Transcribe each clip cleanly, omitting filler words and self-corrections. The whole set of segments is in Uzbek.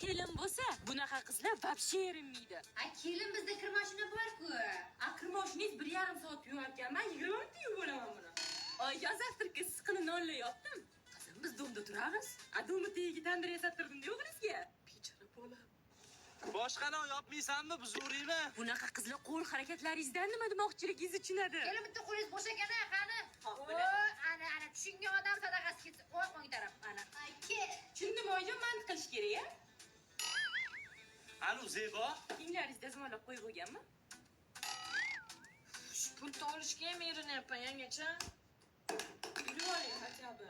Kelin bo'lsa, bunaqa qizlar вообще erinmaydi. Kelin bizda kir mashina bor-ku. Kir mashinangiz 1,5 soat yuvayotganman, 20 minutda yuvib olaman buni. Oyiga завтракka issiqni nonlayaptim. Qizim, biz domda turamiz. Domda tagiga tandir yasattirdim-da o'g'lingizga. Bechora bola. Boshqa non yopmaysanmi, buzuriymi? Bunaqa qizlar qo'l harakatlaringizdan nima demoqchiligingizni tushunadi. Kelin bitta qo'lingiz bo'sh ekan, qani? Ana tushungan odam sadaqasi ketsin. O'ng taraf ana. Tushundim, oyijon, mani qilish kerak-a? Anu Zebo, Kiyimlaringizni dazmollab qo'yib bo'lganmi? Shu pulni olishga ham erinayapman, yangacha. Yurib oling, hatabi.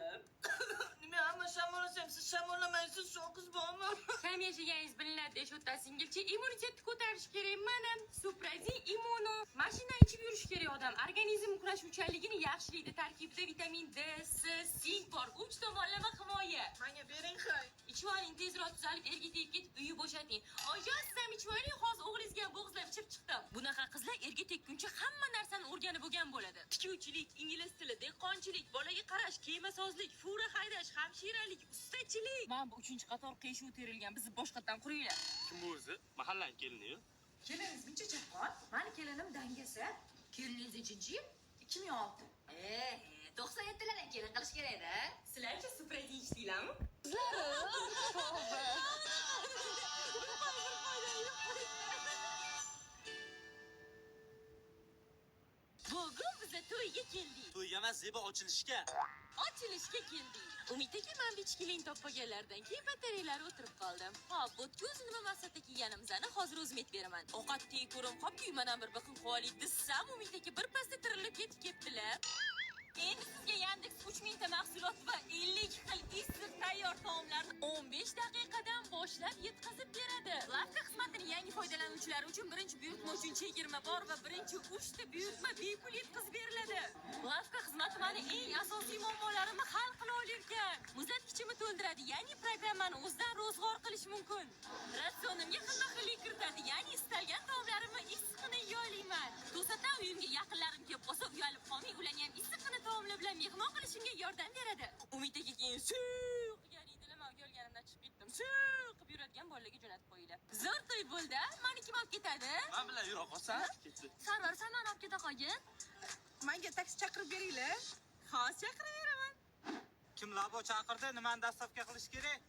Nima hamma shamolasam, siz shamollamaysiz, shu qiz bormi? Kam yashaganingiz bilinadi desh o'tasingilchi immunitetni ko'tarish kerak. Mana Suprazin immuno. Mashina ichib yurish kerak odam. Organizm kurashuvchanligini yaxshilaydi. Tarkibida vitamin D, C, zink bor. 3 tomonlama himoya. Menga bering, hay. Ichib oling, tezroq tuzalib, erga tegib ketib uyni bo'shating. Oyijon, siz ham ichib oling, hozir o'g'lingizga bo'g'izlab ichib chiqdim. Bunaqa qizlar erga tekkuncha hamma narsani o'rganib bo'lgan bo'ladi. Tikuvchilik, ingliz tili, dehqonchilik, bolaga qarash, kemasozlik, fura haydash, hamshiralik, ustachilik. Mana bu 3-qator qiyshuv terilgan. Bizni boshqatdan quringlar. kim bu o'zi? Mahallang kelini-yu. Keliniz necha chaqqon? Mani kelinim dangasa. Keliningiz nechinchi? 2006. 97lardan kelin qilish kerak-da. Sizlarcha Suprazin ichdinglarmi? Bugun biza to'yga keldik. To'yga emas, Zebo ochilishga. Ochilishga keldik. Umid aka, men bichkiling topmaganlardan keyin batareyalari o'tirib qoldim. Hop, o'tkuz nima maqsadda kelganimizni hozir o'zim aytib beraman. Ovqat teg ko'rim qopki, mana bir biqin quvalik dissam, Umid aka bir pasda tirilib ketib ketdilar. Endi sizga Yandex 3000 ta mahsulot va 50 xil issiq tayyor taomlarni 15 daqiqadan boshlab yetkazib beradi. Lavka xizmatining yangi foydalanuvchilari uchun birinchi buyurtma uchun chegirma bor va birinchi 3 ta buyurtma bepul yetkazib beriladi. Lavka xizmati meni eng asosiy muammolarimni hal qila olarkan. Muzlatkichimni to'ldiradi, ya'ni programmani o'zidan ro'zg'or qilish mumkin. Ratsionimga xilma-xillik kiritadi, ya'ni istalgan taomlarimni issiqini yeyolayman. To'satdan uyimga yaqinlarim kelib qolsa, uyalib qolmay, ularni ham issiqini taomlar bilan mehmon qilishimga yordam beradi. Umid aka keyin suv qilgan edilar, men uyalganimdan chiqib ketdim. Suv qilib yuradigan bolalarga jo'natib qo'yinglar. Zo'r to'y bo'ldi. Meni kim olib ketadi? Men bilan yura qolsan, ketdi. Sarvar, sen meni olib keta qolgin. Menga taksi chaqirib beringlar. Hozir chaqiraveraman. Kim labo chaqirdi? Nimani dastavka qilish kerak?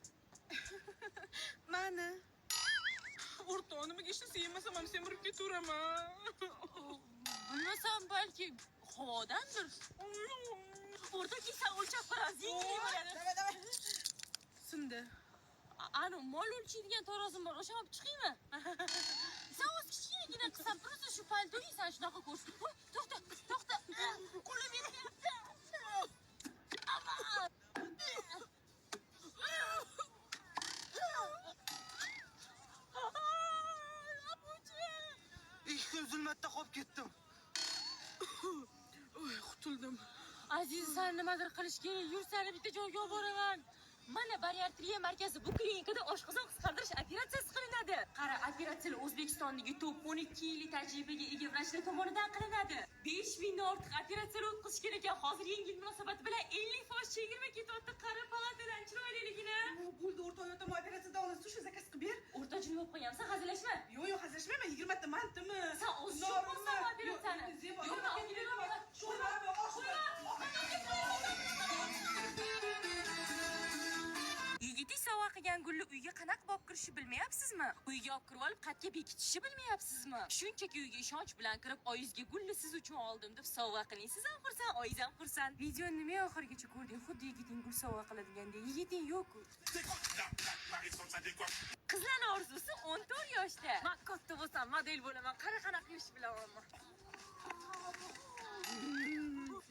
Mani. O'rtoq, nimaga ishlasa yemasam ham semirib ketaveraman. Bilmasam, balki havodandir. O'rtoq, sen o'lchab qarasiz, yengil bo'ladi. Sindi. Anu mol o'lchaydigan tarozim bor, o'sha olib chiqaymi? Sen o'z kichkinagina qilsan, просто shu paltoning san shunaqa ko'rsin. To'xta. Qo'lim yetyapti. Ikki kun zulmatda qolib ketdim. Oy, qutuldim. Aziz, sen nimadir qilish kerak. Yur, seni bitta joyga olib boraman. Mana bariatriya markazi, bu klinikada oshqozon qisqardirish operatsiyasi qilinadi. Qara, operatsiyalar O'zbekistondagi top 12 yillik tajribaga ega vrachlar tomonidan qilinadi. 5000 dan ortiq operatsiyalar o'tkazish kerak ekan. Hozir yengil munosabati bilan 50% chegirma ketyapti. Qara, palatadan chiroyliligini. Bo'ldi, o'rtoq, yo'lda operatsiyada olasiz, shu zakaz qilib ber. O'rta jin bo'lib qo'yamsan, hazillashma. Yo'q, hazillashmayman, 20 ta mantimi. Sen o'zing qo'ysan operatsiyani. Zebo, Yo'q, olib beraman. Uyga sovg'a qilgan gulni uyga qanaqa olib kirishni bilmayapsizmi? Uyga olib kirib olib, qatga bekitishni bilmayapsizmi? Shunchaki uyga ishonch bilan kirib, oyingizga gulni siz uchun oldim deb sovg'a qiling. Siz ham xursand, oyingiz ham xursand. Videoni nima oxirigacha ko'rding? Xuddi yigiting gul sovg'a qiladigandek. Yigiting yo'q-ku. Qizlarning orzusi 14 yoshda. Men katta bo'lsam, model bo'laman. Qara qanaqa yurishni bilaman.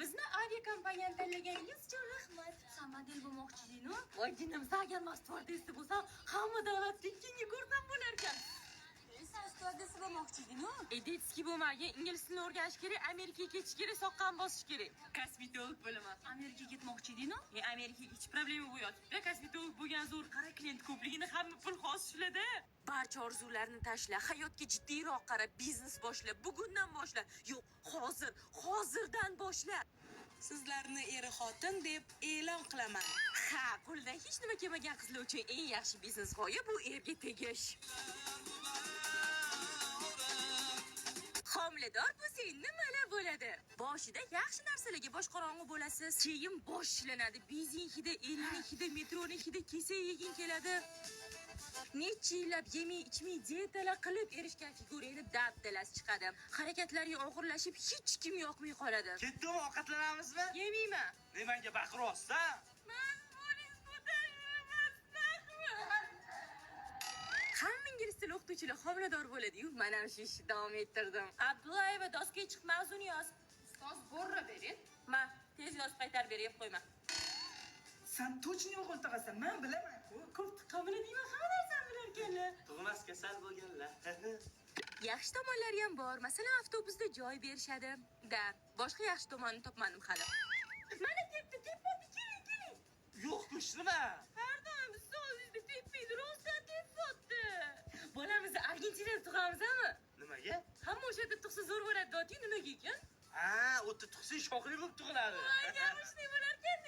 Bizni aviakompaniyani tanlaganingiz uchun rahmat. Sen model bo'lmoqchi eding-ku? Voy jinim, sen agar men stюардесса bo'lsam, hamma davlatning kenga ko'rsam bo'lar ekan. Sen stюардесса bo'lmoqchi eding-ku? Edetskiy bo'lmagin, ingliz tilini o'rganish kerak, Amerikaga ketish kerak, soqqani bosish kerak. Kosmetolog bo'laman. Amerikaga ketmoqchi eding-ku? Amerikaga hech problema bo'yotibdi. Kosmetolog bo'lgan zo'r, qara klient ko'pligini hamma pul hosilada. Barcha orzularni tashla, hayotga jiddiyroq qara, biznes boshla, bugundan boshla. Yo'q, hozirdan boshla. Sizlarni eri xotin deb e'lon qilaman. Ha, qo'lida hech nima kelmagan qizlar uchun eng yaxshi biznes g'oya bu erga tegish. Homilador bo'lsang nimalar bo'ladi? Boshida yaxshi narsalarga boshqorong'i bo'lasiz. Keyin boshlanadi. Benzin hidi, elning hidi, metroning hidi, kesak yegin keladi. Necha yillab yemay ichmay dietalar qilib erishgan figurangni dabdalasi chiqadi. Harakatlari og'irlashib hech kim yoqmay qoladi. Ketdimi, ovqatlanamizmi? Yemayman. Nimanga baqiryapsan? Men polis ko'tarmasman. Hamma ingliz tili o'qituvchilar homilador bo'ladi-yu, men ham shu ishni davom ettirdim. Abdullayeva doskaga chiqib mavzuni yoz. Ustoz borra bering. Ma, tez yozib qaytarib berib qo'yma. Sen точно o'g'iltag'asan, men bilaman-ku. Ko'p qabul deyman, hamma narsani bilar ekanlar. Tug'mas kasal bo'lganlar. Yaxshi tomonlari ham bor. Masalan, avtobusda joy berishadi. Da, boshqa yaxshi tomonini topmadim hali. Mana tepdi, keling. Yo'q-ku, nima? Har doim ustozingizda tepmaydi, rostdan tepyapti. Bolamizni Argentinada tug'amizmi? Nimaga? Hamma o'sha yerda tug'sa zo'r bo'ladi, doti nimaga ekan? Ha, o'tda tug'sa shoxli bo'lib tug'iladi. Voy, gamushli bo'lar ekan.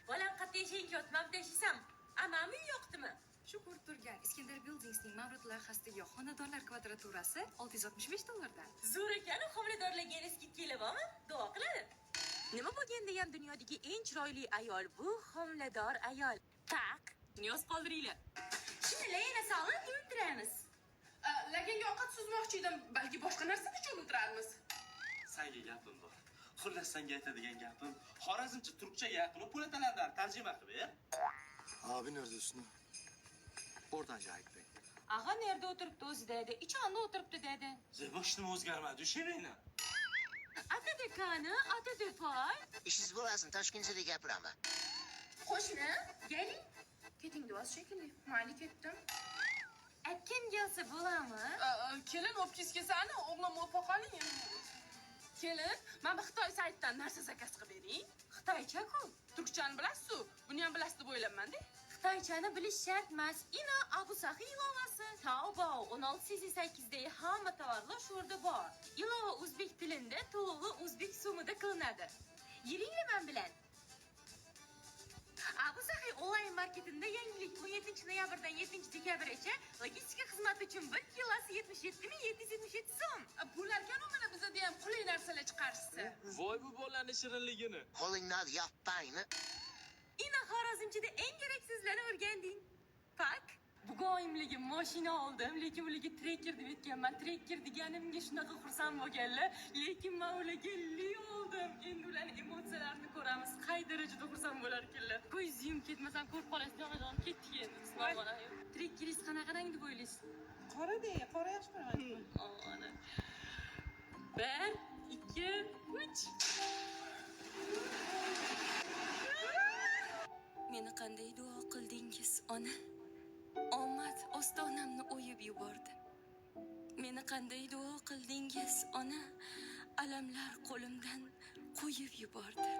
Bolam qayerda yashaying, yotmabda yashaysam, amami yoqdimi? Shu ko'rib turgan Iskandar Buildings'ning Mavrid loyihasidagi xonadonlar kvadraturasi $665 dan. Zo'r ekan, homiladorlarga eski kelibami? Duo qiladi. Nima bo'lganda ham dunyodagi eng chiroyli ayol bu homilador ayol. Tak, niyoz qoldiringlar. Shuni layna solib o'tiramiz. Laganga ovqat suzmoqchi edim, balki boshqa narsada cho'miltirarmiz. Senga gapim bor. Xullas senga aytadigan gapim xorazmcha turkchaga qilib po'latalardan tarjima qilib ber. Abi nerede Hüsnü? Oradan Cahit Bey. Ag'a nerede o'tiribdi o'zi dedi, ichonda o'tiribdi dedi. Zeboshnim o'zgarmadi, o'shamangni. Ata dekani, ata depoy. İşsiz bo'lasin, Toshkentda gapiraman. Qo'shni, keling. Keting do'st shekilli. Mayli ketdim. Akam kelsa bo'ladimi? Kelin obkizkasani o'g'lim o'pa qoling. Kelin, men bir Xitoy saytidan narsa zakaz qilib bering. Xitoycha-ku. Turkchani bilasiz-ku, buni ham bilasiz deb o'ylayman-da. Xitoychani bilish shart emas. Ina Abu Sahi ilovasi. Taobao 1688 hamma tovarlar shu yerda bor. Ilova o'zbek tilida, to'lovi o'zbek so'mida qilinadi. Yuringlar men bilan. Abu Sahi onlayn marketida yangilik 17 noyabrdan 7 dekabrgacha logistika xizmati uchun 1 kilosi 77.777 so'm. Bularkan mana bizda ham qulay narsalar chiqarishsa. Voy bu bolaning shirinligini. Qo'lingdan yoppayni. Ina Xorazmchida eng keraksizlarni o'rganding. Pak, bugun oyimlarga mashina oldim, lekin ularga trekker deb aytganman. Trekker deganimga shunaqa xursand bo'lganlar, lekin men ularga li oldim. Endi ularning emotsiyalarini ko'ramiz. Qay darajada xursand bo'lar ekanlar. Ko'z yumib ketmasam ko'rib qolasiz, jonajon ketdik endi. Bismillah. Trekkeringiz qanaqa rang deb o'ylaysiz? Qora-da, qora yaxshi ko'raman. Ana. 1, 2, 3. Meni qanday duo qildingiz, ona? Omad ostonamni o'yib yubordi. Meni qanday duo qildingiz, ona? Alamlar qo'limdan qo'yib yubordi.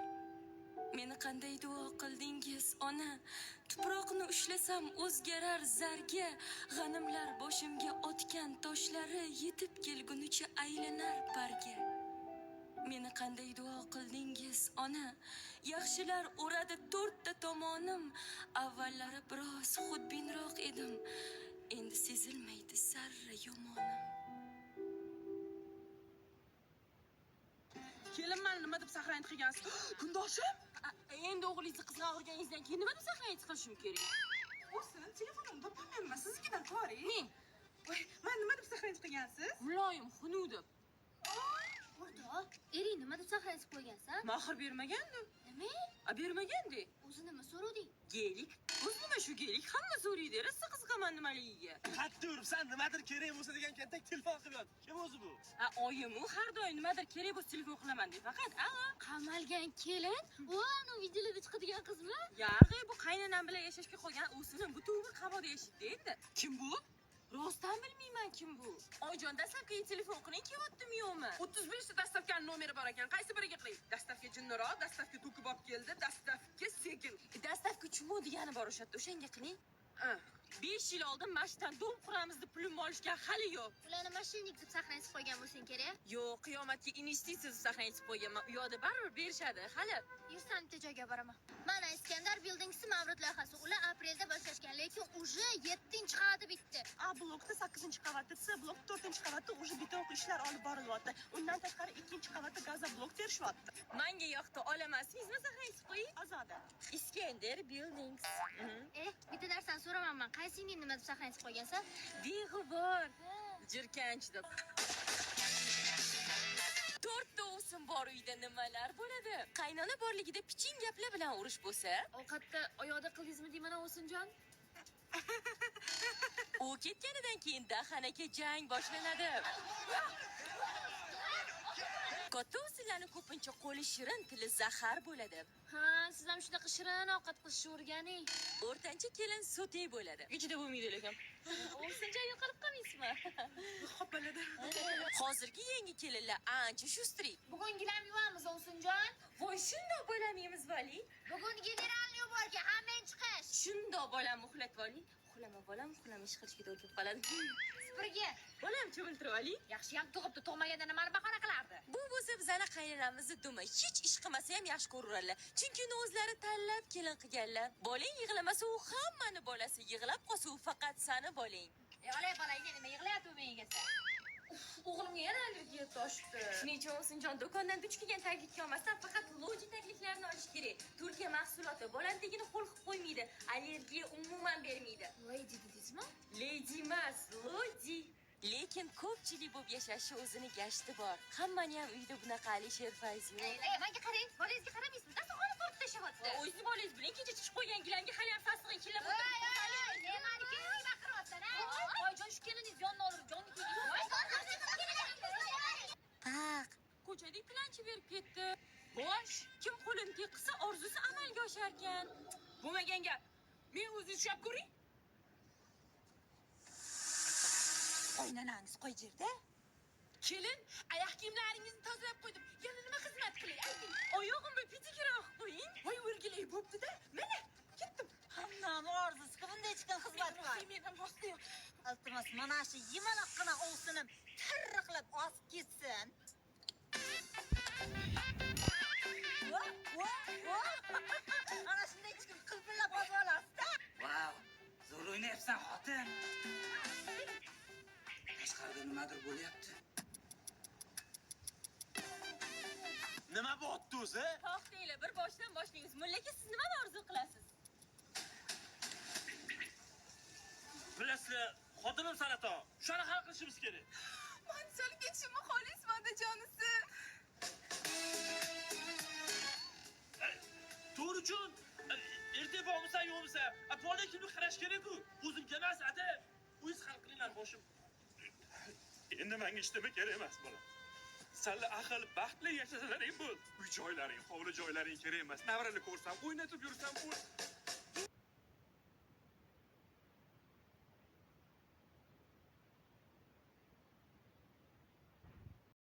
Meni qanday duo qildingiz, ona? Tuproqni ushlasam o'zgarar zarga, g'animlar boshimga otgan toshlari yetib kelgunicha aylanar parga. Meni qanday duo qildingiz, ona? Yaxshilar o'radi 4 ta tomonim. Avvallari biroz xudbinroq edim. Endi sezilmaydi zarra yomonim. Kelin, men nima deb saqlanib qilgansiz? Kundoshim? Endi o'g'lingizni qizg'an urganingizdan keyin nima deb saqlanib qilishim kerak? O'sin, telefonimni topolmayman. Siznikidan ko'ring. Men Men nima deb saqlanib qilgansiz? muloyim xunudib. O'rtoq, ering nima deb saqlanib qo'ygansan? Mahir bermagandi. Nima? Bermagandi. O'zi nima so'rading? Gelik. O'zi nima shu gelik? Hamma so'raydi. Rosa qiziqaman nimaligiga. Qattiq uribsan, nimadir kerak bo'lsa degan kaltak telefon qilib yot. Kim o'zi bu? Oyim u har doim nimadir kerak bo'lsa telefon qilaman deb faqat. Qamalgan kelin? Uni videolarda chiqadigan qizmi? Yag'i bu qaynonam bilan yashashga qolgan o'sini butunmi qamoqda yashaydi endi. Kim bu? Rostdan bilmayman kim bu. Oyjon, dastlabki telefon qiling, kelyaptimi yo'qmi? 35 ta dastavkani nomeri bor ekan. Qaysi biriga qiling? Dastavka jinniroq, dastavka to'kib olib keldi, dastavka sekin. Dastlabki chumo degani bor o'sha yerda. O'shanga qiling. 5 yil oldin mashdan dom quramiz deb pulim olishga hali yo'q. Ularni mashinnik deb saqlanib qo'ygan bo'lsang kerak. Yo'q, qiyomatga investitsiya saqlanib qo'yganman. U yoqda baribir berishadi. Hali Yursan bitta joyga boraman. Mana Iskandar Buildings'ning Mavrut loyihasi. Ular aprelda boshlashgan, lekin уже 7-qavatda bitdi. A blokda 8-qavatda, C blok 4-qavatda уже bitonqi ishlar olib borilyapti. Undan tashqari 2-qavatda gazoblok terishyapti. menga yoqdi olamasingizmi saqlanib qo'ying? Azoda. Iskandar Buildings. Bitta narsani so'ramanman. Qaysingni nima deb saqlanib qo'ygansan? Beg'ubor. Jirkanch deb. 4 ta o'sim bor uyda nimalar bo'ladi? Qaynona borligida piching gaplar bilan urush bo'lsa, Ovqatda oyoqda qildingizmi deyman Ovsinjon? u ketganidan keyin Dahan aka jang boshlanadi. Katta o'sinlarning ko'pincha qo'li shirin, tili zahar bo'ladi. Ha, siz ham shunaqa shirin ovqat qilishni o'rganing. O'rtancha kelin sote bo'ladi. Ichida bo'lmaydi lekin. Ovsinjon yo'qolib qolmaysizmi? Xo'p bo'ladi. Hozirgi yangi kelinlar ancha shustrik. Bugun gilam yuvamiz Ovsinjon. Voy, shundoq bo'lamaymiz, vali. Bugun generalniy yuborga hammang chiqish. Shundoq bolam uxlatib oling. Uxlama bolam, uxlama ish qilishga to'g'ri kelib qoladi. Supurgi. Bolam cho'miltirib oling. Yaxshiyam tug'ibdi, tug'maganda nimani bahona qilardi? Bu bo'lsa bizani qaynonamizni dumi hech ish qilmasa ham yaxshi ko'rurlar. Chunki uni o'zlari tanlab kelin qilganlar. Bolang yig'lamasa u hammani bolasi, yig'lab qolsa u faqat sani bolang. Olay bolayga nima yig'layapti u menga? O'g'limga yana allergiya toshdi. Shuning uchun Ovsinjon do'kondan duch kelgan taklifga olmasdan faqat loji takliflarini olish kerak. Turkiya mahsuloti bolanligini qo'l qilib qo'ymaydi. Allergiya umuman bermaydi. Lady dedingizmi? Lady emas, lodi. Lekin ko'pchilik bo'lib yashashi o'zini gashti bor. Hammani ham uyda bunaqa Alisher Fayz yo'q. Menga qarang, bolangizga qaramaysizmi? Dasturxonni tortib tashyapti. O'zingiz bolangiz bilan kecha chiqib qo'ygan gilamga hali ham sassig'in kelib Nimaniki baqiryapsan, ha? Voyjon, shu keliningiz yonini olib, jonni ko'chada tilanchi berib ketdi. Bosh, kim qo'lini teqsa orzusi amalga osharkan. Bo'lmagan gap. Men o'zingiz ushlab ko'ring. Qaynonangiz qo'y yerda. Kelin, oyoq kiyimlaringizni tozalab qo'ydim. Yana nima xizmat qilay? Ayting. Oyog'imni pedikura qilib qo'ying. Voy o'rgilay bo'pti-da. Mana ketdim. Hammani orzusi bunday chiqqan xizmat bor. Men ham haqliyam. Iltimos, mana shu yimaloqqina ovsinim tirriqlab osib ketsin. Ana shunday chiqib qilpillab osib olasiz-da. Vau, zo'r o'ynayapsan, xotin. Tashqarida nimadir bo'lyapti. Nima bo'pti o'zi? To'xtanglar, bir boshdan boshlaymiz. Mullaka, siz nimani orzu qilasiz? Bilasizlar, xotinim Sanato. Shuni hal qilishimiz kerak. Mansal ketishimni xohlaysizmi, otajonisi? To'g'ri uchun erta bormasa yo'qmisa, bola kimni qarash kerak-ku? O'zimga emas, ata. O'zingiz hal qilinglar boshim. Endi menga ishtama kerak emas, bola. Sizlar aql baxtli yashasalaring bo'l. Uy joylaring, hovli joylaring kerak emas. Navrani ko'rsam, o'ynatib yursam bo'l.